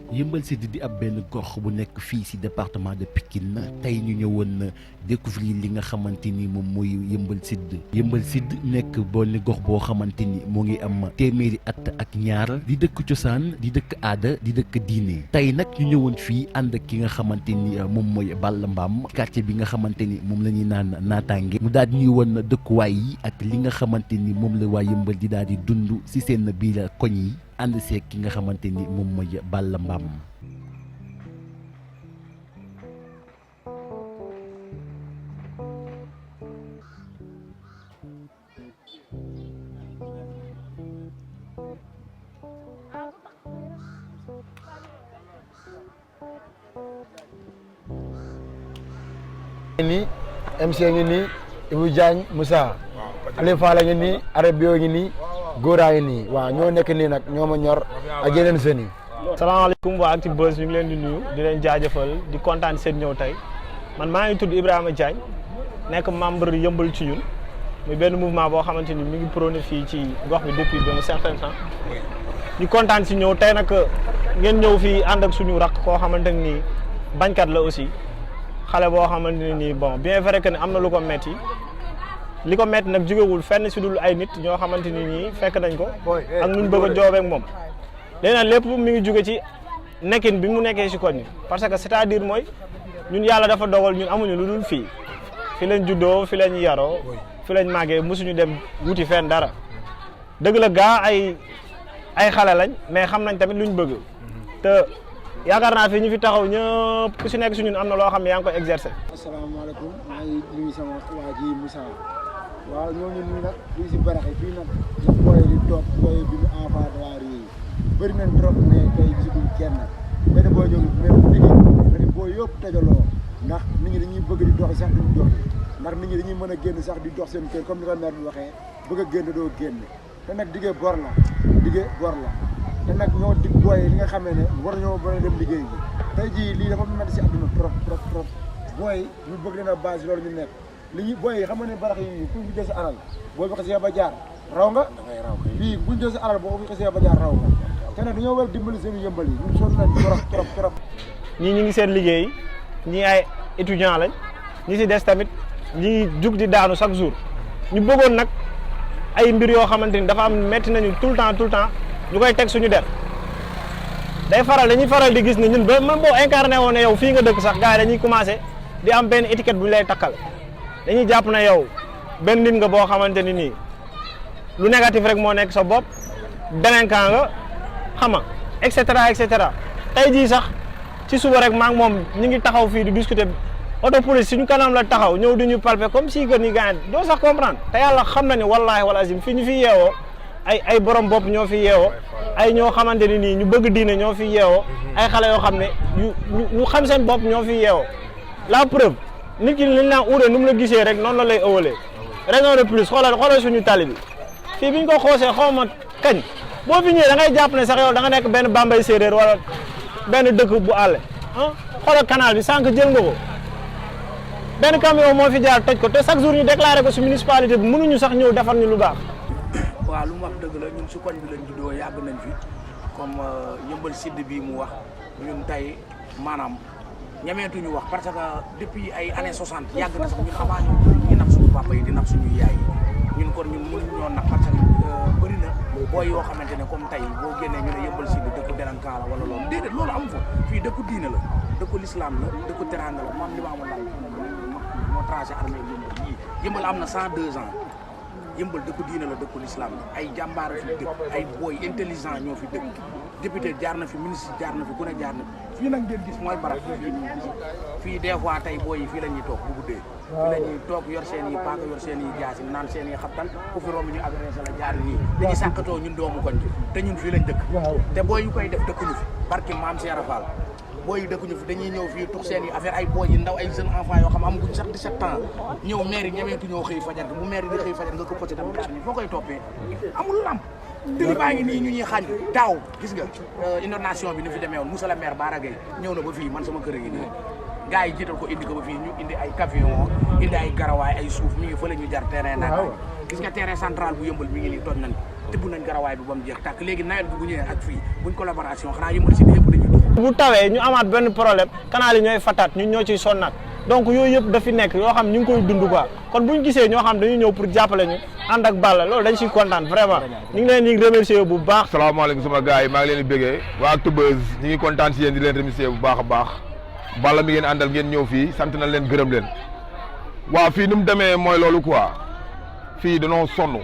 Yeumbeul Sud di ab benn gox bu nekk fii ci département de Pikine tey ñu ñëwoon découvrir li nga xamante ni moom mooy Yeumbeul Sud. Yeumbeul Sud nekk benn gox boo xamante ni mu ngi am téeméeri at ak ñaar di dëkk cosaan di dëkk aada di dëkk diine tey nag ñu ñëwoon fii ànd ak ki nga xamante ni moom mooy Balla Mbam quartier bi nga xamante ni moom la ñuy naan naataange mu daal di ñuy woon dëkkuwaay yi ak li nga xamante ni moom la waa Yeumbeul di daal di dund ci seen biir koñ yi. ànd seeg ki nga xamante ni moom mooy Balla Mbam. nii MC ngi nii Ibou Diagne Moussa Aliou Fall ngi nii Arabio ngi nii góoraa ngi nii waaw ñoo nekk nii nag ñoo ma ñor ak yeneen sën yi. salaamaaleykum waa Actubuzz ñu ngi leen di nuyu di leen jaajëfal di kontaan seen ñëw tey man maa ngi tudd Ibrahima Diagne nekk membre Yeumbeul ci ñun muy benn mouvement boo xamante ni mi ngi prôné fii ci gox bi depuis un certain temps di kontaan si ñëw tey nag ngeen ñëw fii ànd ak suñu rakk koo xamante ni bañkat la aussi xale boo xamante ne nii bon bien vrai que ne am na lu ko metti li ko metti nag jógewul fenn si dul ay nit ñoo xamante ni ñii fekk nañ ko ak nuñ bëgg a joobeek moom léegi nag lépp mi ngi jóge ci nekkin bi mu nekkee si koñ parce que c'est-à-dire mooy ñun yàlla dafa dogal ñun amuñu lu dul fii fi lañ juddoo fi lañ yaroo fi lañ màggee mosuñu dem wuti fenn dara dëgg la gaa ay xale lañ mais xam nañ tamit luñ bëgg te yaakaar naa fi ñu fi taxaw ñëpp ku si nekk si ñun am na loo xam ne yaa ngi koy exercer. asalaamaaleykum maa ngi nuyu sama waa ji Moussa waaw ñooñu nii nag fii si barax yi fii nag la booy di toog booy bi ñu enfant de la rue yi bëri nañ trop mais tey gisaguñ kenn benn booy ñëw même liggéey nga ni booy yëpp dajaloo ndax nit ñi dañuy bëgg di dox sax duñ dox ndax nit ñi dañuy mën a génn sax di dox seen kër comme ni ko maire bi waxee bëgg a génn doo génn te nag diggee bor la te nag ñoo dig booy li nga xamee ne war ñoo mën a dem liggéey bi tey jii lii dafa métti si àdduna trop booy ñu bëgg leen a base loolu ñu nekk li ñu booy xam nga ne barax yi pour ñu jël sa alal boo fi xasee ba jaar raw nga bii buñ jël sa alal boo fi xasee ba jaar raw nga te nag dañoo war a dimbali seen Yeumbeul yi ñun sonn nañ trop ñii ñu ngi seen liggéey ñii ay étudiant lañ ñi si des tamit ñi jug di daanu chaque jour ñu bëggoon nag ay mbir yoo xamante ni dafa am métti nañu tout le temps ñu koy teg suñu der dañuy faral di gis ne ñun ba même boo incarné woon ne yow fii nga dëkk sax gars yi dañuy commencé di am benn étiquette bu ñu lay takkal dañuy jàpp na yow benn nit nga boo xamante ni nii lu négatif rek moo nekk sa bopp délinquant nga xam nga et cetera tey jii sax ci suba rek maa ngi moom ñu ngi taxaw fii di discuter auto police suñu kanam la taxaw ñëw di ñu palper comme si que ni gars doo sax comprendre te yàlla xam na ni wallaahi wal azim fii ñu fi yeewoo ay borom bopp ñoo fi yeewoo ay ñoo xamante ni nii ñu bëgg diine ñoo fi yeewoo ay xale yoo xam ne ñu xam seen bopp ñoo fi yeewoo la preuve nit ki liñ naan uure nu mu la gisee rek noonu la lay ëwalee raison de plus xoolal suñu tali bi fii biñ ko xoosee xaw ma kañ boo fi ñëwee da ngay jàpp ne sax yow da nga nekk benn Bambey séeréer wala benn dëkk bu àll xoolal canal bi sànq jël nga ko benn camion moo fi jaar toj ko te chaque jour ñu déclaré ko si municipalité bi mënuñu sax ñëw defar ñu lu baax. waaw lu mu wax dëgg la ñun si koñ bi lañ juddoo yàgg nañ fi comme Yeumbeul Sud bii mu wax ñun tey maanaam ñemeetuñu wax parce que depuis ay années 60 yàgg na sax ñun avant ñu nag suñu papa yi di nag suñu yaay yi ñun kon ñun mënuñu ñoo nag parce que bëri na booy yoo xamante ne comme tey boo génnee ñu ne Yeumbeul Sud dëkku délinquant la wala loolu déedéet loolu amu fa fii dëkku diine la dëkku l'islam la dëkku teranga la maam li ma amoon laaj moo tracé armée Yeumbeul am na 102 ans Yeumbeul dëkku diine la dëkku l'islam la ay jàmbaar fi dëkk ay booy intelligent ñoo fi dëkk député jaar na fi ministre jaar na fi ku ne jaar na fi fii nag ngeen gis mooy barak fii des fois tey booy yi fii la ñuy toog bu guddee fii la ñuy toog yor seen yi paaka yor seen yi jaasi naan seen yi xabtal ku fi romb ñu agressé la jaar nii dañuy sàkkatoo ñun doomu koñ bi te ñun fii lañ dëkk te booy yu koy def dëkkuñu fi barki maam Cheikh Fall booy yi dëkkuñu fi dañuy ñëw fii tux seen yi affaire ay booy yi ndaw ay jeunes enfants yoo xam amaguñ sax 17 ans ñëw maire yi ñemeetu ñoo xëy fajar bu maire yi di xëy fajar nga ko posé dem ni foo koy toppee amul lamp tëli baa ngi nii ñu ñuy xañ daaw gis nga inondation bi ni fi demee woon Moussa la maire Bara Gueye ñëw na ba fii man sama kër gi nii gars yi jiital ko indi ko ba fii ñu indi ay camion indi ay garawaay ay suuf mi ngi fële ñu jar terrain naataange gis nga terrain central bu yëmbal mi ngi nii toj nañ tibb nañ garawaay bi ba mu jeex tàkk léegi nawet bi bu ñëwee ak fii buñ collaboration xanaa yëmbal si yëpp dañuy dox. bu tawee ñu amaat benn problème canal yi ñooy fataat ñun ñoo ciy sonnaat donc yooyu yëpp dafi nekk yoo xam ñu ngi koy dund quoi kon buñ gisee ñoo xam dañuy ñëw pour jàppale ñu ànd ak Balla loolu dañ siy kontaan vraiment ñu ngi leen di remercier bu baax. salaamaaleykum sama gars yi maa ngi leen di bëggee waa Actubuzz ñu ngi kontaan si yéen di leen remercier bu baax a baax Balla mi ngeen àndal ngeen ñëw fii sant nañ leen gërëm leen waaw fii ni mu demee mooy loolu quoi fii danoo sonn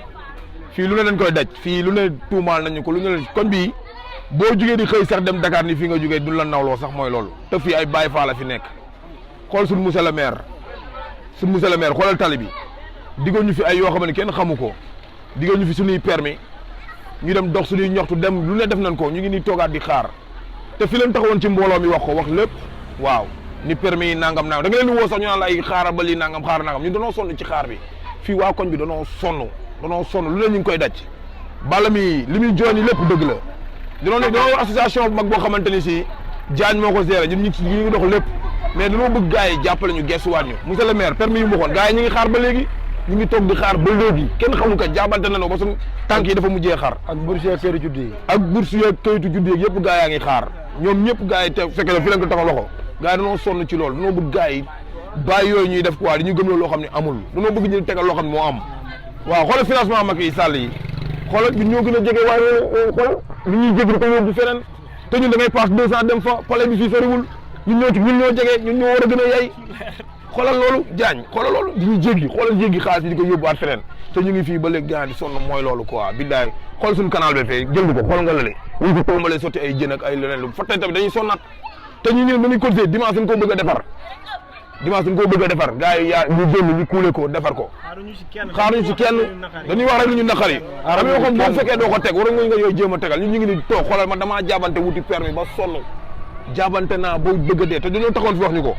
fii lu ne dañ koy daj fii lu ne tuumaal nañu ko lu ne koñ bii boo jugee di xëy sax dem Dakar ni fii nga jugee duñ la nawloo sax mooy loolu te fii ay Baye Fall la fi nekk xool suñu monsieur le maire xoolal tali bi diggoon ñu fi ay yoo xam ne kenn xamu ko diggoon ñu fi suñuy permis ñu dem dox suñuy ñoxtu dem lu ne def nañ ko ñu ngi nii toogaat di xaar te fi leen taxawoon ci mbooloo mi wax ko wax lépp waaw ni permis yi nangam da nga leen di woo sax ñu naan la ay xaaral ba lii nangam xaar nangam ñu danoo sonn ci xaar bi fii waa koñ bi danoo sonn lu ne ñu ngi koy daj Balla mi li muy jooni lépp dëgg la danoo association bu mag boo xamante ni si Diagne moo ko géré ñun ñu ngi dox lépp mais dañoo bëgg gars yi jàppale ñu gestuwaat ñu monsieur le maire permis yu mu waxoon gars yi ñu ngi xaar ba léegi ñu ngi toog di xaar ba léegi kenn xamul ko jaabante nañoo ba suñu tànk yi dafa mujjee xaar ak bourse yeeg kayitu juddu yi ak bourse yeeg kayitu juddu yi yëpp gars yaa ngi xaar ñoom ñëpp gars yi te fekk na fi leen ko taxaw loxo gars yi dañoo sonn ci loolu dañoo bëgg gars yi bàyyi yooyu ñuy def quoi di ñu gëm loo xam ne amul dañoo bëgg ñu tegal loo xam ne moo am waaw xoolal financement Macky Sall yi xoolal bi ñoo gën a jege waaye xoolal li ñuy jéggi ko yóbbu feneen te ñun da ngay passe 200 dem fa palais bi fii soriwul ñun ñoo jege ñun ñoo war a gën a yey xoolal loolu Diagne xoolal loolu di ñu jéggi xoolal jéggi xaalis bi di ko yóbbuwaat feneen te ñu ngi fii ba léegi gars di sonn mooy loolu quoi billaay xool suñu canal bi fee jël ko xool nga lale wuñ ko tombalee sotti ay jën ak ay leneen lu fa tey tamit dañuy sonnaat te ñu ñun dañuy continuer dimanche dañ koo bëgg a defar gars yi yaa ñu génn ñu kuule ko defar ko xaaruñu si kenn dañuy wax rek lu ñu naqari am yoo xam boo fekkee doo ko teg war nga yooyu jéem a tegal ñun ñu ngi ni toog xoolal man damaa jaabante wuti permis ba sonn jaabante naa ba bëgg a dee te dañoo taxoon fi wax ñu ko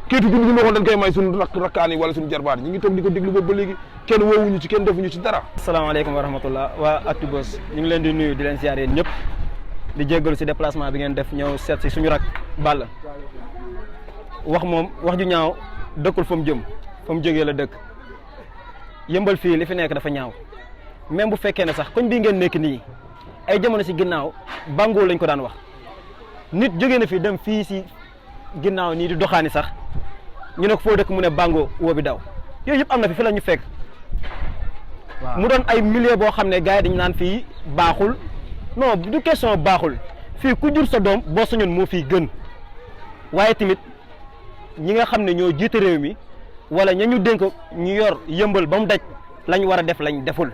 kéetu guddi gi ñu waxoon dañ koy may suñu rakkaan yi wala suñu jarbaat ñu ngi toog di ko déglu boobu ba léegi kenn woowuñu ci kenn defuñu ci dara. asalaamaaleykum wa rahmatullah waa Actubuzz ñu ngi leen di nuyu di leen ziar yéen ñëpp di jéggalu si déplacement bi ngeen def ñëw seet si suñu rak Balla wax moom wax ju ñaaw dëkkul fa mu jëm fa mu jógee la dëkk yëmbal fii li fi nekk dafa ñaaw même bu fekkee ne sax koñ bii ngeen nekk nii ay jamono si ginnaaw bàngoo lañ ko daan wax nit jógee na fi dem fii si ginnaaw nii di doxaani sax ñu ne ko foo dëkk mu ne bàngoo woo bi daw yooyu yëpp am na fi la ñu fekk mu doon ay milieu boo xam ne gars yi dañu naan fii baaxul non du question baaxul fii ku jur sa doom boo sañoon moo fii gën waaye tamit ñi nga xam ne ñoo jiite réew mi wala ña ñu dénk ñu yor yëmbal ba mu daj lañ war a def lañ deful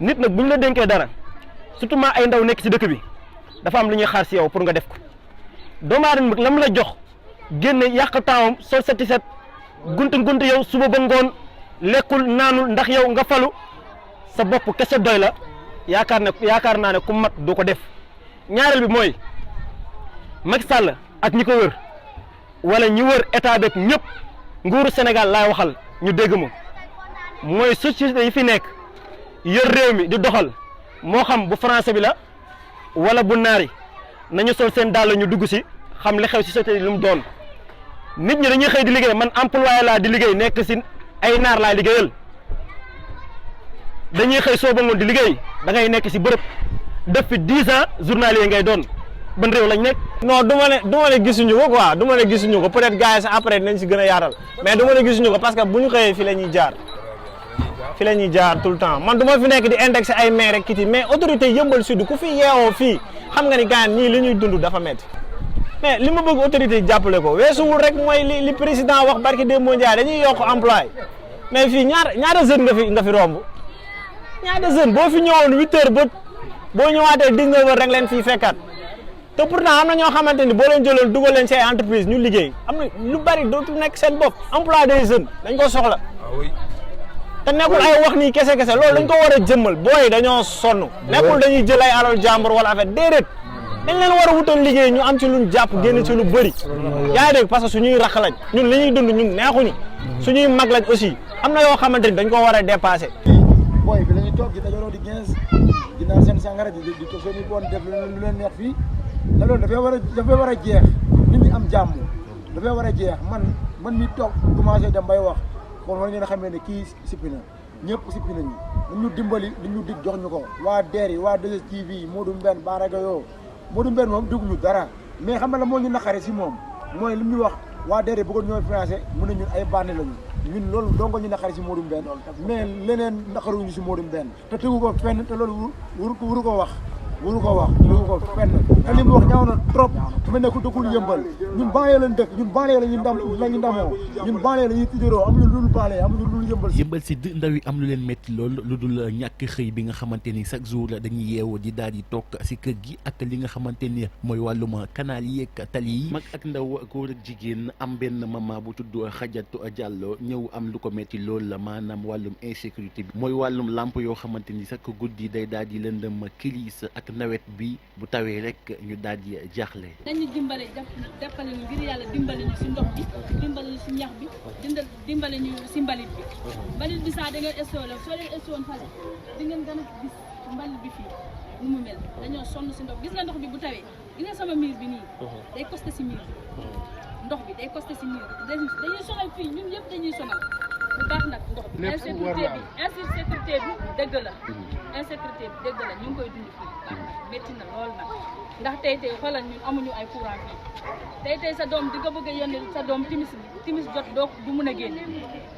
nit nag bu ñu la dénkee dara surtout maa ay ndaw nekk ci dëkk bi dafa am lu ñuy xaar ci yow pour nga def ko doomu aadama lam la jox génne yàq taawam sol seti set gunt yow suba ba ngoon lekkul naanul ndax yow nga falu sa bopp kese doy la yaakaar naa ne ku mat du ko def ñaareel bi mooy Macky Sall ak ñi ko wër wala ñi wër état beeg ñëpp nguuru Sénégal laay waxal ñu dégg ma mooy société yi fi nekk yor réew mi di doxal moo xam bu français bi la wala bu naari nañu sol seen dàll ñu dugg si xam li xew si société yi lu mu doon nit ñi dañuy xëy di liggéey man employé laa di liggéey nekk si ay naar laa liggéeyal dañuy xëy soo ba ngoon di liggéey da ngay nekk si bërëb def fi 10 ans journalier ngay doon ban réew lañ nekk. non du ma ne gisuñu ko quoi du ma ne gisuñu ko peut-être gars yi sax après dinañ si gën a yaatal mais du ma ne gisuñu ko parce que bu ñu xëyee fi la ñuy jaar tout le temps man du ma fi nekk di indexé ay maire rek kiti mais autorité yëmbal sud ku fi yeewoo fii xam nga ni gars ñii li ñuy dund dafa métti mais li ma bëgg autorité yi jàppale ko weesuwul rek mooy li président wax barki Demba Ndiaye dañuy yokk emploi mais fii ñaata jeune nga fi romb ñaata jeune boo fi ñëwoon 8 heures ba boo ñëwaatee 19 heures rek leen fii fekkaat te pourtant am na ñoo xamante ni boo leen jëloon dugal leen ci ay entreprise ñu liggéey am na lu bari dootu nekk seen bopp emploi des jeunes dañ ko soxla te nekkul ay wax nii kese loolu dañ ko war a jëmmal booy dañoo sonn nekkul dañuy jël ay alal jàmbur wala affaire déedéet dañ leen war a wutal liggéey ñu am ci luñ jàpp génn ci lu bëri yaa ngi dégg parce que suñuy rax lañ ñun li ñuy dund ñun neexuñu suñuy mag lañ aussi am na yoo xamante ni dañ ko war a dépassé. booy bi la ñuy toog di dajaloo di 15 di naan seen sangara di ko seen i bon def lu leen neex fii te loolu dafay war a jeex nit ñi am jàmm dafay war a jeex man mi toog commencé dem bay wax kon war ngeen a xamee ne kii sippi na ñëpp sippi nañu ñu dimbali li ñu dig jox ñu ko waa DER yi waa 2STV Modou Mbène Baraga yoo Modou Mbène moom dugguñu dara mais xam nga la moo ñu naqare si moom mooy li ñu wax waa DER yi bëggoon ñoo financé mu ne ñun ay bànne lañu ñun loolu dongo ñu naqare si Modou Mbène mais leneen naqaruñu si Modou Mbène te tegu ko fenn te loolu wuru ko wax tegu ko fenn te li mu wax ñaaw na trop mel ne ku dëkkul yëmbal ñun banlieue lañ dëkk ñun banlieue la ñu ndamoo ñun banlieue la ñuy tiitaroo amuñu lu dul banlieue amuñu lu dul yëmbal yëmbal si ndaw yi am lu leen métti lool lu dul ñàkk xëy bi nga xamante ni chaque jour dañuy yeewoo di daal di toog si kër gi ak li nga xamante ni mooy wàllum canal yi ak tali yi mag ak ndaw góor ak jigéen am benn maman bu tudd Xajatu Diallo ñëw am lu ko métti lool la maanaam wàllum insécurité bi mooy wàllum lamp yoo xamante ni sax guddi day daal di lëndëm kilis ak nawet bi bu tawee rek ñu daal di jaaxle. nañu dimbale jàppale ñu ngir yàlla dimbale ñu si ndox bi dimbale ñu si ñax bi dimbale ñu si mbalit bi sax da ngeen estoole soo leen estoon fale di ngeen gën a gis mbalit bi fii nu mu mel dañoo sonn si ndox gis nga ndox bi bu tawee gis nga sama miir bi nii day costé si miir bi ndox bi day costé si miir bi dañuy sonal fii ñun yëpp dañuy sonal bu baax nag ndox bi insécurité bi dëgg la insécurité bi dëgg la ñu ngi koy dund fii métti na lool nag ndax tey xoolal ñun amuñu ay courant fii tey sa doom di nga bëgg a yónnee sa doom timis jot doo du mun a génn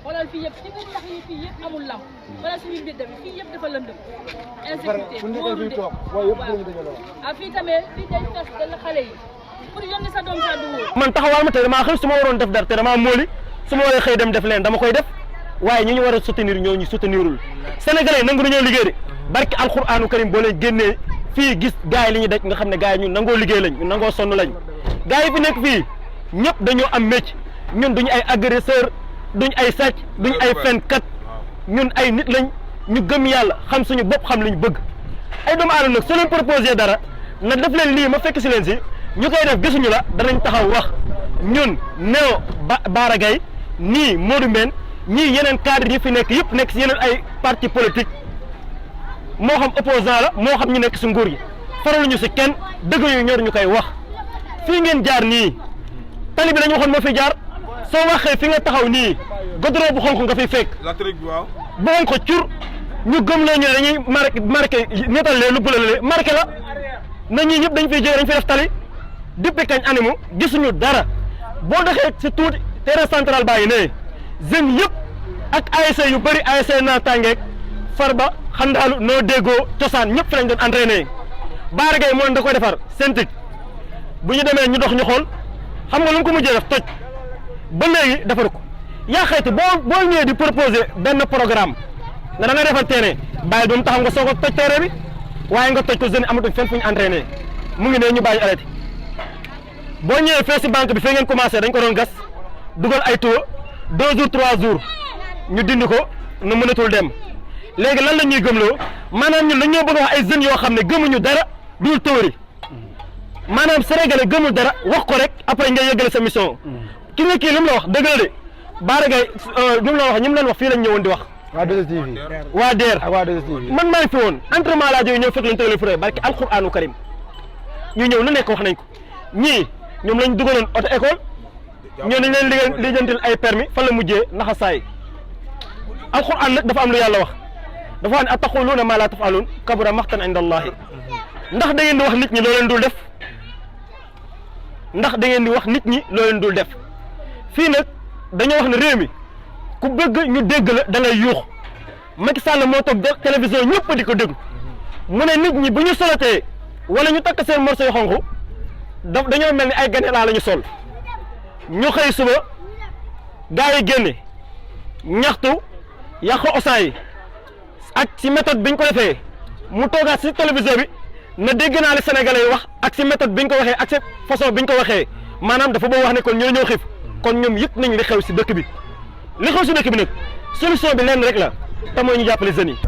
xoolal fii yëpp ci biir ndax yi fii yëpp amul lamp xoolal suñu biir dem fii yëpp dafa lëndëm insécurité bi wóoru de waaw fii tamit fii day tas dala xale yi pour yónnee sa doom sa du wóor man taxawal ma tey damaa xëy su ma waroon def dara te damaa móoli su ma waree xëy dem def leen dama koy def waaye ñu war a soutenir ñoo ñu soutenirul sénégalais nangu nañoo liggéey de barki alquranu karim boo leen génnee fii gis gars yi li ñu daj nga xam ne gars yi ñun nangoo liggéey lañ ñun nangoo sonn lañ gars yi fi nekk fii ñëpp dañoo am métier ñun duñu ay agresseur duñ ay sàcc duñ ay fenkat ñun ay nit lañ ñu gëm yàlla xam suñu bopp xam li ñu bëgg ay doomu aadama nag soo leen proposé dara na def leen lii ma fekk si leen si ñu koy def gisuñu la danañ taxaw wax ñun Néo Bara Gaye nii Modou Mbène ñii yeneen cadre yi fi nekk yëpp nekk si yeneen ay parti politique moo xam opposant la moo xam ñu nekk si nguur gi faraluñu si kenn dëgg yu ñor ñu koy wax fii ngeen jaar nii tali bi dañu waxoon moo fi jaar soo waxee fi nga taxaw nii goudron bu xonk nga fiy fekk ba woon ko cur ñu gëm loo ñu ne dañuy marqué netal lee lu bële marqué la na ñii ñëpp dañ fiy jógee dañ fi def tali depuis kañ animu gisuñu dara boo doxee si tuuti terrain central baa ngi ne jeunes yëpp ak ASC yu bëri ASC naataangeeg Farba xandaalu noo déggoo cosaan ñëpp fi lañ doon entraîné Bara Gaye moo da koy defar sentik bu ñu demee ñu dox ñu xool xam nga lu mu ko mujjee def toj ba léegi defar ko yaa xayti boo ñëwee di proposer benn programme nga da nga defar terrain bàyyi doom taxaw nga soog a toj terrain bi waaye nga toj ko jeunes amatuñ fenn fu ñu entraîné mu ngi ne ñu bàyyi arrêté boo ñëwee fee si banque bi fee ngeen commencé dañ ko doon gas dugal ay tuyaux 2 jours 3 jours ñu dindi ko nu mënatul dem léegi lan la ñuy gëmloo maanaam ñun dañoo bëgg a wax ay jeunes yoo xam ne gëmuñu dara dul théorie maanaam sénégalais gëmul dara wax ko rek après nga yëgale sa mission ki nga kii li mu la wax dëgg la de Bara Gaye li mu la wax ñi mu leen wax fii lañ ñëwoon di wax waa 2STV waa DER ak waa 2STV man maa ngi fi woon entraînement laa jógee ñëw fekk lañ tëgale fure barki alquranu karim ñu ñëw lu nekk wax nañ ko ñii ñoom lañ dugaloon auto école ñoo nañ leen lijjantil ay permis fan la mujjee naxa saay alquran nag dafa am lu yàlla wax dafa wax ne ataquluuna maa laa taf'aluun kabura maqtan inda allahi ndax da ngeen di wax nit ñi loo leen dul def ndax da ngeen di wax nit ñi loo leen dul def fii nag dañoo wax ne réew mi ku bëgg ñu dégg la da ngay yuux Macky Sall moo toog télévision ñëpp di ko dégg mu ne nit ñi bu ñu solotee wala ñu takk seen morso yu xonq dañoo mel ni ay ganelaa la ñu sol ñu xëy suba gaa yi génne ñaxtu yàqu osaan yi ak si méthode biñ ko defee mu toogaat si télévision bi na dégg naa li Sénégalais yi wax ak si méthode biñ ko waxee ak si façon biñ ko waxee maanaam dafa bëgg wax ne kon ñoo xiif kon ñoom yëpp nañ li xew si dëkk bi li xew si dëkk bi nag solution bi lenn rek la te mooy ñu jàppale jeunes yi.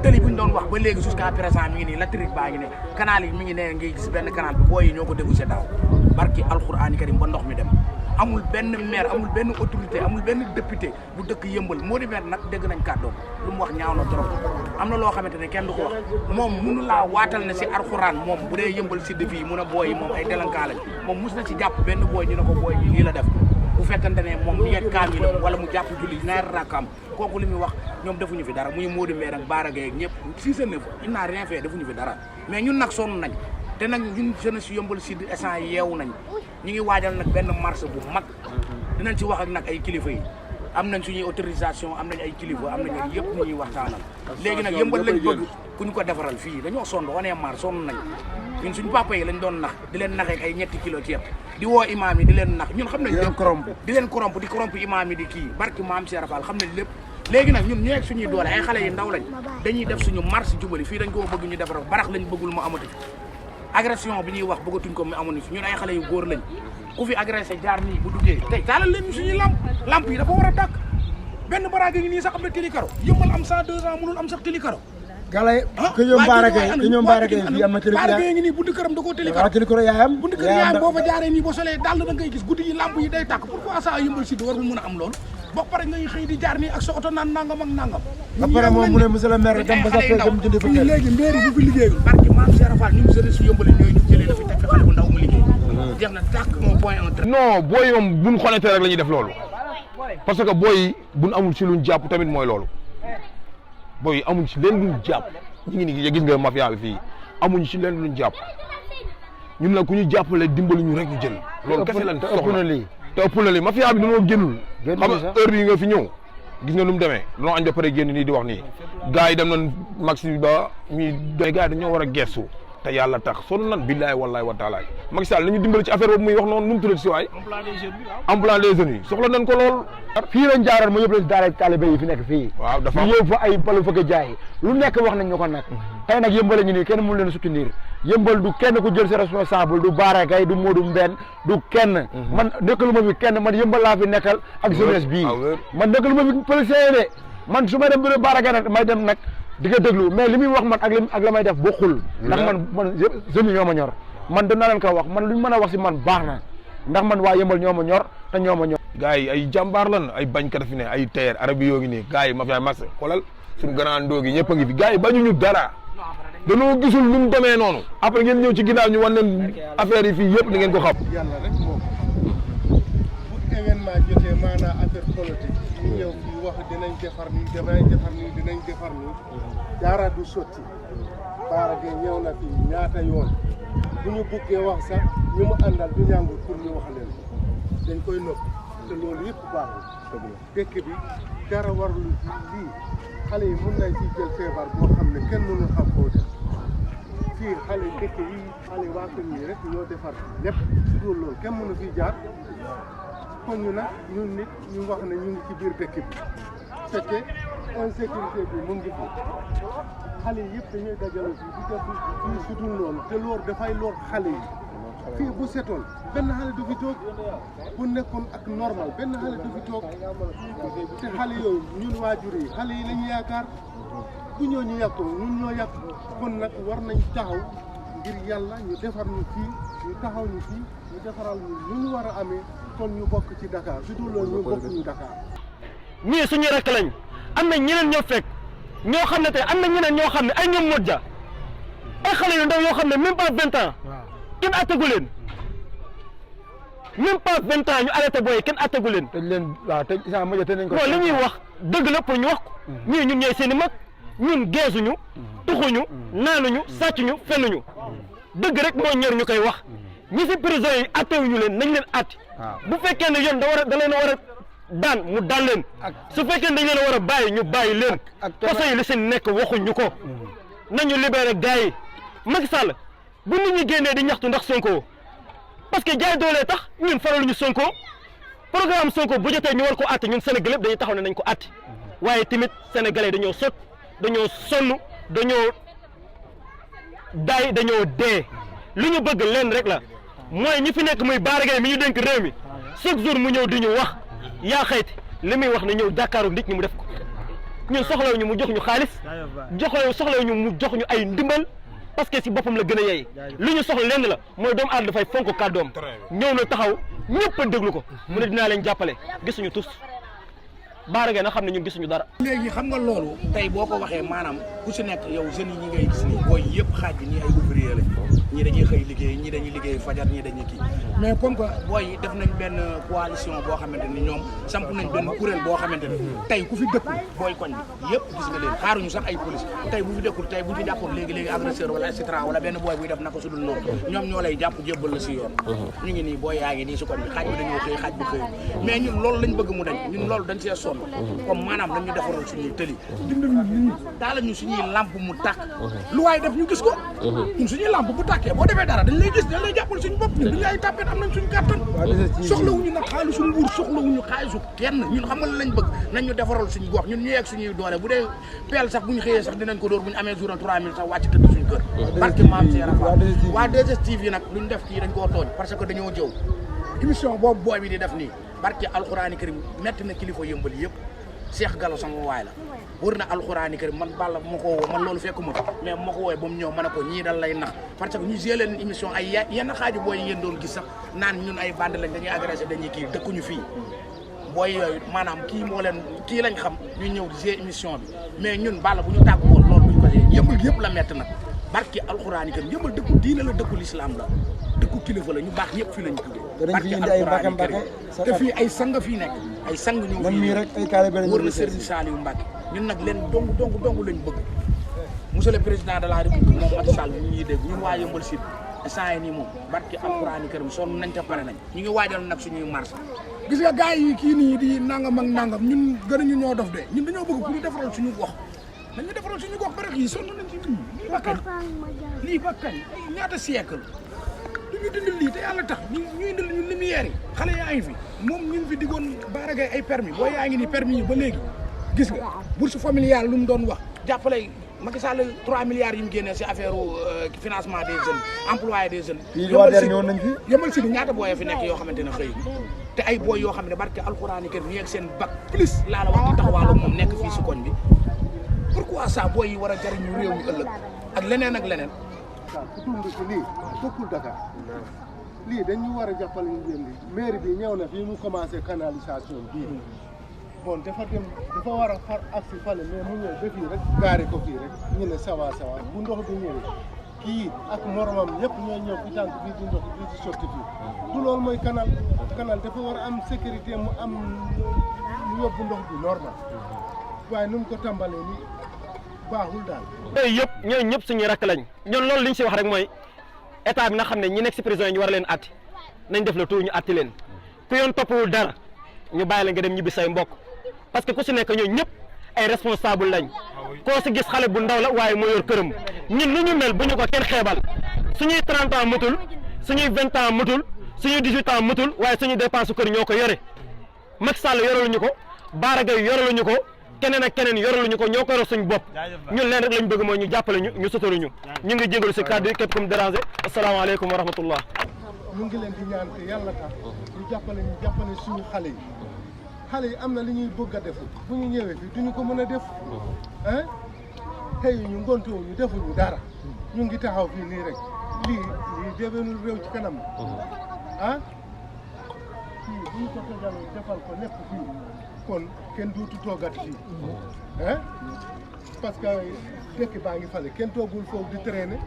tëli bu ñu doon wax ba léegi jusqu'à présent mi ngi nii latérique baa ngi ne canal yi mi ngi ne ngi gis benn canal bi booy yi ñoo ko déglu si daaw barki alxuraani karim ba ndox mi dem amul benn maire amul benn autorité amul benn député bu dëkk yëmbal moo di maire nag dégg nañ kàddoom lu mu wax ñaaw na trop am na loo xamante ne kenn du ko wax moom mënu laa waatal ne si alxuraan moom bu dee yëmbal si defi yi mun a booy yi moom ay délinquant lañ moom mus na si jàpp benn booy ñu ne ko booy yi lii la def bu fekkante ne moom mi ngi kaamilam wala mu jàpp julli ñaari rakkaam kooku li muy wax ñoom defuñu fi dara muy Modou Mbène ak Bara Gaye ak ñëpp si sa neuf il n'a rien fait defuñu fi dara mais ñun nag sonn nañ te nag ñun jeunesse Yeumbeul Sud instant yeewu nañ ñu ngi waajal nag benn marche bu mag dinañ ci wax ak nag ay kilifa yi am nañ suñuy autorisation am nañ ay kilifa am nañ yëpp ñu ñuy waxtaanal léegi nag Yeumbeul lañ bëgg ku ñu ko defaral fii dañoo sonn wanee maar sonn nañ ñun suñu papa yi lañ doon nax di leen naxee ay ñetti kilo ceeb di woo imaam yi di leen nax ñun xam nañ lépp di leen corrompre imaam yi di kii barki maam Cheikh Fall xam nañ lépp léegi nag ñun ñeeg suñuy doole ay xale yi ndaw lañ dañuy def suñu marche jubali fii dañ ko bëgg ñu defaral barax lañ bëggul mu amati agression bi ñuy wax bëggatuñ ko mu amoon fi ñun ay xale yu góor lañ ku fi agressé jaar nii bu duggee tey taalal leen ñu suñuy lamp yi dafa war a tàkk benn baraage ngi nii sax am na tëli karo Yeumbeul am 102 ans mënul am sax tëli karo Galay ke ñoom Bara Gaye fii am na tëli Bara Gaye ngi nii buntu këram da koo tëli karo tëli karo yaayam buntu kër yaayam boo fa jaaree nii boo solee daal da ngay gis guddi yi lamp yi day tàkk pourquoi ça Yeumbeul Sud war mu mën a am loolu boo pare ngay xëy di jaar nii ak sa oto naan nangam ak nangam ba pare moom mu ne monsieur le maire dem ba sax dem jëndi fa fii léegi maire bu fi liggéeyul barki maam Cheikh Fall ñun jeunesse Yeumbeul ñooy ñu jëlee la fi teg fi xale bu ndaw mu liggéey jeex na tàkk un point un trait non booy moom buñ xonetee rek la ñuy def loolu parce que booy buñ amul si luñ jàpp tamit mooy loolu booy amuñ si leen luñ jàpp ñu ngi nii gis nga mafia bi fii amuñ si leen luñ jàpp ñun nag ku ñu jàppale dimbali ñu rek ñu jël loolu kese lañ soxla te ëpp na lii mafia bi dañoo génnul xam nga heure yi nga fi ñëw gis nga nu mu demee dañoo añ ba pare génn nii di wax nii gars yi dem nañ maxi ba ñuy doy gars yi dañoo war a gestu te yàlla tax sonn nan billahi wallahi wa taala Macky Sall nañu dimbali ci affaire boobu muy wax noonu nu mu tuddati si waay emploi des jeunes yi soxla nañ ko lool fii lañ jaaroon ma yëpp leen daara talibé yi fi nekk fii waaw dafa ñu yóbbu fa ay balu fëgg jaay lu nekk wax nañ ñu ko nag tey nag Yeumbeul ñu nii kenn mënu leen soutenir Yeumbeul du kenn ku jël sa responsable du Bara Gaye du Modou Mbène du kenn man nekkalu ma fi kenn man Yeumbeul laa fi nekkal ak jeunesse bii man nekkalu ma fi policier de man su may dem bëre Bara Gaye nag may dem nag di ko déglu mais li muy wax man ak la may def bokkul ndax man jeunes yi ñoo ma ñor man dinaa leen ko wax man lu ñu mën a wax si man baax na ndax man waa Yeumbeul ñoo ma ñor te ñoo ma ñor gars yi ay jàmbaar lan ay bañkat fi ne ay teer arabi yoo ngi nii gars yi mafia mas xoolal suñu grand ndoo gi ñëpp a ngi fi gars yi bañuñu dara dañoo gisul nu mu demee noonu après ngeen ñëw ci ginnaaw ñu wan leen affaire yi fii yëpp da ngeen ko xam yàlla rek moom bu événement jotee maanaam affaire politique ñu ñëw fii wax dinañ defar nii dinañ defar nii dara du sotti Bara Gaye ñëw na fi ñaata yoon bu ñu buggee wax sax ñu mu àndal du ñàngul pour ñu wax leen dañ koy nëbb te loolu yëpp baaxul dëkk bi dara warul lii xale yi mun nañ ci jël feebar boo xam ne kenn mënul xam koo def fii xale dëkk yi xale waa kër yi rek ñoo defar lépp su dul loolu kenn mënu fi jaar kon ñu nag ñun nit ñu wax ne ñu ngi ci biir dëkk bi fekke insécurité bi mu ngi fi xale yi yëpp dañuy dajaloo fii di def fii su dul loolu te loolu dafay lor xale yi fii bu setoon benn xale du fi toog bu nekkoon ak normal benn xale du fi toog te xale yooyu ñun waajur yi xale yi lañu yaakaar bu ñoo ñu yàqu ñun ñoo yàq kon nag war nañ taxaw ngir yàlla ñu defar ñu fii ñu taxaw ñu fii ñu defaral ñu ñu war a amee kon ñu bokk ci Dakar su dul loolu ñu bokk ñu Dakar. ñii suñu rakk lañ am na ñeneen ñoo fekk ñoo xam ne tey am na ñeneen ñoo xam ne ay ñoom Modja ay xale yu ndaw yoo xam ne même pas 20 ans kenn attagu leen même pas 20 ans ñu arrêté booy kenn attagu leen. tëj leen waaw tëj isa Modja tëj nañ ko. non li ñuy wax dëgg la pour ñu wax ko ñii ñun ñooy seen i mag ñun geesuñu tuxuñu naanuñu sàccuñu fennuñu dëgg rek moo ñor ñu koy wax ñi si prison yi attewuñu leen nañ leen atti bu fekkee ne yoon da leen a war a daan mu daan leen su fekkee ne dañ leen a war a bàyyi ñu bàyyi leen kaso yi li seen nekk waxuñu ko nañu libéré gars yi Macky Sall bu nit ñi génnee di ñaxtu ndax Sonko parce que jaay doolee tax ñun faraluñu Sonko programme Sonko bu jotee ñu war ko atti ñun Sénégal yëpp dañuy taxaw ne nañ ko atti waaye tamit sénégalais dañoo sot dañoo sonn dañoo dañoo dee li ñu bëgg leen rek la mooy ñi fi nekk muy Bara Gaye mi ñu dénk réew mi chaque jour mu ñëw di ñu wax yaa xayti li muy wax ne ñëw jàkkaaru nit ñi mu def ko ñun soxlawu ñu mu jox ñu xaalis soxlawu ñu mu jox ñu ay ndimbal parce que si boppam la gën a yey li ñu soxla lenn la mooy doomu aadama dafay fonk kàddoom ñëw na taxaw ñëpp a déglu ko mu ne dinaa leen jàppale gisuñu tous Bara Gaye na xam ne ñun gisuñu dara. léegi xam nga loolu tey boo ko waxee maanaam ku si nekk yow jeunes yi ñi ngay gis nii booy yëpp xaaj bi ñii ay ouvrier lañ ñii dañuy xëy liggéey ñii dañuy liggéey fajar ñii dañuy kii mais comme que booy yi def nañ benn coalition boo xamante ni ñoom samp nañ benn kuréel boo xamante ni tey ku fi dëkkul booy koñ bi yëpp gis nga leen xaaruñu sax ay police tey bu fi dëkkul tey bu ci jàppoon léegi agresseur wala et cetera wala benn booy buy def naka su dul noonu ñoom ñoo lay jàpp jébbal la si yoon ñu ngi nii booy yaa ngi nii si koñ bi xaaj bi dañoo xëy xaaj bi xëy mais ñun loolu lañ bëgg mu dañ ñun loolu dañ see sonn comme maanaam dañu defaral suñuy tëli dindal ñu nit ñi daala ñu suñuy lamp mu tàkk lu waaye def ñu gis ko ñun suñuy lamp bu tàkkee boo defee dara dañ lay gis dañ lay jàppal suñu bopp ñun dañu ay tàppet am nañ suñu kàttan soxlawuñu nag xaalisu nguur soxlawuñu xaalisu kenn ñun xam nga lañ bëgg nañ ñu defaral suñu gox ñun ñu yeeg suñuy doole bu dee peel sax bu ñu xëyee sax dinañ ko dóor bu ñu amee journée 3000 sax wàcc tëdd suñu kër barke maam Seera Fall waa 2STV nag luñ def kii dañ koo tooñ parce que dañoo jëw émission boobu booy bi di def nii barke alxuraani karim metti na kilifa yëmbal yëpp Cheikh Gallo sama waay la wër na alxuraani karim man Balla bu ma ko woo man loolu fekkuma mais bu ma ko woowee ba mu ñëw ma ne ko ñii dal lay nax parce que ñu gée leen émission ay yenn xaaju booy yi ngeen doon gis sax naan ñun ay bande lañ dañuy agressé dañuy kii dëkkuñu fii booy yooyu maanaam kii moo leen kii lañ xam ñu ñëw di gée émission bi mais ñun Balla bu ñu tàggu woon loolu duñ ko gée yëmbal yëpp la metti nag barke alxuraani karim yëmbal dëkku diine la dëkku lislaam la dëkku kilifa la ñu baax ñëpp fii lañ tuddee barke alxuraani karim te fii ay sang fii nekk ay sang ñëw fii wër na Serigne Saliou Mbacke ñun nag leen dong lañ bëgg monsieur le président de la république moom Macky Sall ñu ngi dégg ñun waa Yeumbeul Sud instant yi nii moom barke alxuraani karim sonn nañ te pare nañ ñu ngi waajal nag suñuy marché gis nga gars yi kii nii di nangam ak nangam ñun gënuñu ñoo dof de ñun dañoo bëgg pour ñu defaral suñu gox dañu defaral suñu gox ba rek yi sonn nañ ci lii ba kañ ay ñaata siècle ñu dindil lii te yàlla tax ñu indil ñu lumière yi xale yaa ngi fi moom ñu ngi fi diggoon Bara Gaye ay permis boo yaa ngi ni permis yi ba léegi gis nga bourse familiale lu mu doon wax jàppale Macky Sall 3 milliards yi mu génnee si affaire financement des jeunes emploi des jeunes Yeumbeul Sud ñaata booyee fi nekk yoo xamante ne xëy te ay booy yoo xam ne barke alxuraani kër ñu yegg seen bac plus laa la wax di taxawaalu moom nekk fii si koñ bi pourquoi ça booy yi war a jariñu réew mi ëllëg ak leneen ak leneen tund ci lii bokkul Dakar lii dañu war a jàppale ñu leen di mairie bi ñëw na fii mu commencé canalisation bii bon dafa war a xar ak si fale mais mu ñëw ba fii rek gaari ko fii rek ñu ne sawa bu ndox bi ñëwee kii ak moromam yëpp ñooy ñëw fi tànk bii di ndox bii di sotti fii du loolu mooy canal dafa war a am sécurité mu am mu yóbbu ndox bi normal waaye nu mu ko tàmbalee ni baaxul daal. yooyu yëpp ñooñu ñëpp suñuy rakk lañ ñoom loolu li ñu si wax rek mooy état bi na xam ne ñi nekk si prison yi ñu war leen atti nañ def le tout ñu atti leen ku yoon toppawul dara ñu bàyyi la nga dem ñibbi say mbokk parce que ku si nekk ñooñu ñëpp ay responsable lañ koo si gis xale bu ndaw la waaye moo yor këram ñun lu ñu mel bu ñu ko kenn xeebal suñuy 30 ans matul suñuy 20 ans matul suñuy 18 ans matul waaye suñuy dépense su kër ñoo ko yore Macky Sall yoraluñu ko Bara Gaye yoraluñu ko keneen ak keneen yoraluñu ko ñoo ko yor suñu bopp ñun leen rek lañ bëgg mooy ñu jàppale ñu sotaluñu ñu ngi jégalu si kàddu yi képp ku mu déranger asalaamaaleykum wa rahmatullah ñu ngi leen di ñaan te yàlla tax ñu jàppale suñu xale yi am na li ñuy bëgg a def bu ñu ñëwee fii duñu ko mën a def ah xëy ñu ngontewuñu defuñu dara ñu ngi taxaw fii nii rek lii déwénul réew ci kanam ah fii bu ñu ko tegalee defal ko lépp fii kon kenn duutu toogat fii ah parce que dëkk baa ngi fale kenn toogul foofu di traîner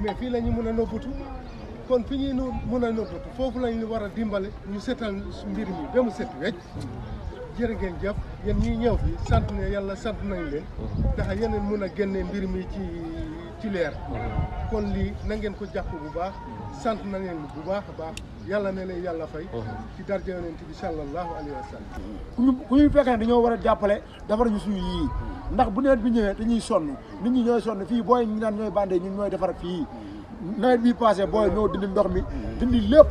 mais fii la ñu mën a nëbbatu kon fi ñuy mën a nëbbatu foofu lañ war a dimbale ñu setal mbir mi ba mu set wecc jërë ngeen jëf yéen ñuy ñëw fi sant ne yàlla sant nañ leen ndax yeneen mën a génne mbir mi ci leer kon lii na ngeen ko jàpp bu baax sant na leen bu baax a baax yàlla ne leen yàlla fay ci darja yonent bi sallallahu alayhi wa sallam ku ñuy fekkee ne dañoo war a jàppale defar ñu suñu yii ndax bu nawet bi ñëwee dañuy sonn nit ñi ñooy sonn fii booy ñu naan ñooy bandé ñun ñooy defar fii nawet bi passé booy ñoo dindi ndox mi dindi lépp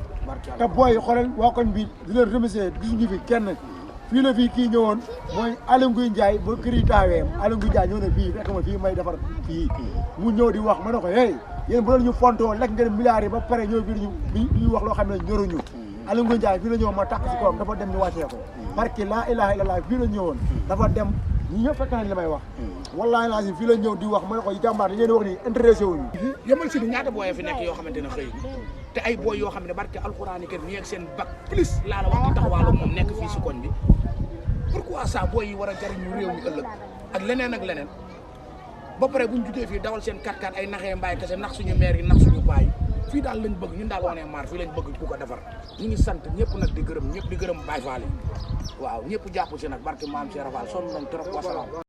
te booy xoolal waa koñ bi di leen remercier gisuñu fi kenn fii la fii kii ñëwoon mooy Aliou Nguy Ndiaye ba kër yi taawee Aliou Nguy Ndiaye ñëw na fii fekk ma fii may defar fii mu ñëw di wax ma ne ko hey yéen bu doon ñu fontoo lekk ngeen milliards yi ba pare ñëw biir ñu wax loo xam ne ñoruñu Aliou Nguy Ndiaye fii la ñëwoon ma takk si kawam dafa dem ñu wàccee ko parce que laa ilaha illallah fii la ñëwoon dafa dem ñi ñëpp fekk nañ li may wax wallaahi laa si fii la ñëw di wax ma ne ko jàmbaar dañ leen wax ni intéressé wuñu Yeumbeul Sud ñaata booyee fi nekk yoo xamante ne xëy te ay booy yoo xam ne barke alxuraani kër ñu yegg seen bac plus laa la wax di taxawaalu moom nekk fii si koñ bi pourquoi ça booy yi war a jariñu réew mi ëllëg ak leneen ak leneen ba pare buñ jugee fii dawal seen 4x4 ay naxee mbaay kese nax suñu maire yi nax suñu baay fii daal lañ bëgg ñun daal on est marre fii lañ bëgg ku ko defar ñu ngi sant ñëpp nag di gërëm ñëpp di gërëm Baye Fall yi waaw ñëpp jàpp si nag barke maam Cheikh Fall sonn nañ trop wasalaam